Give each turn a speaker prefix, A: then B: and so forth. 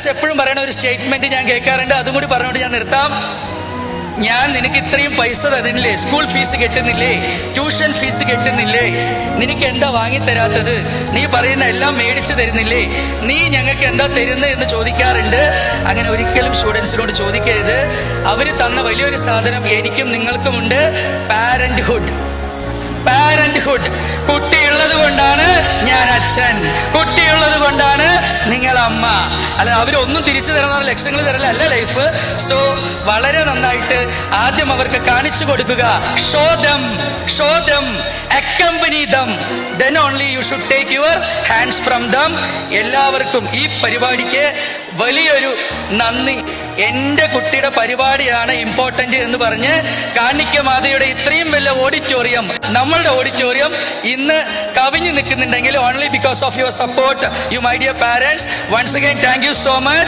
A: Parents എപ്പോഴും പറയുന്ന ഒരു സ്റ്റേറ്റ്മെന്റ് ഞാൻ കേൾക്കാറുണ്ട്, അതും കൂടി പറഞ്ഞുകൊണ്ട് ഞാൻ നിർത്താം. ഞാൻ നിനക്ക് ഇത്രയും പൈസ തരുന്നില്ലേ, സ്കൂൾ ഫീസ് കെട്ടുന്നില്ലേ, ട്യൂഷൻ ഫീസ് കെട്ടുന്നില്ലേ, നിനക്ക് എന്താ വാങ്ങിത്തരാത്തത്, നീ പറയുന്ന എല്ലാം മേടിച്ചു തരുന്നില്ലേ, നീ ഞങ്ങൾക്ക് എന്താ തരുന്നത് എന്ന് ചോദിക്കാറുണ്ട്. അങ്ങനെ ഒരിക്കലും സ്റ്റുഡൻസിനോട് ചോദിക്കരുത്. അവര് തന്ന വലിയൊരു സാധനം എനിക്കും നിങ്ങൾക്കുമുണ്ട്, പാരന്റ്ഹുഡ്. പാരന്റ്ഹുഡ്. കുട്ടിയുള്ളത് കൊണ്ടാണ് ഞാൻ അച്ഛൻ, കുട്ടിയുള്ളത് കൊണ്ടാണ് നിങ്ങൾ അമ്മ. അല്ല, അവരൊന്നും തിരിച്ചു തരുന്ന ലക്ഷങ്ങൾ തരല്ല അല്ല ലൈഫ്. സോ വളരെ നന്നായിട്ട് ആദ്യം അവർക്ക് കാണിച്ചു കൊടുക്കുക. Show dum, accompany dum, then only you should take your hands from them. എല്ലാവർക്കും ഈ പരിപാടിക്ക് വലിയൊരു നന്ദി. എന്റെ കുട്ടിയുടെ പരിപാടിയാണ് ഇമ്പോർട്ടന്റ് എന്ന് പറഞ്ഞ് കാണിക്കമാതയുടെ ഇത്രയും വലിയ ഓഡിറ്റോറിയം, നമ്മളുടെ ഓഡിറ്റോറിയം ഇന്ന് കവിഞ്ഞു നിൽക്കുന്നുണ്ടെങ്കിൽ only because of your support, you my dear parents. Once again thank you so much.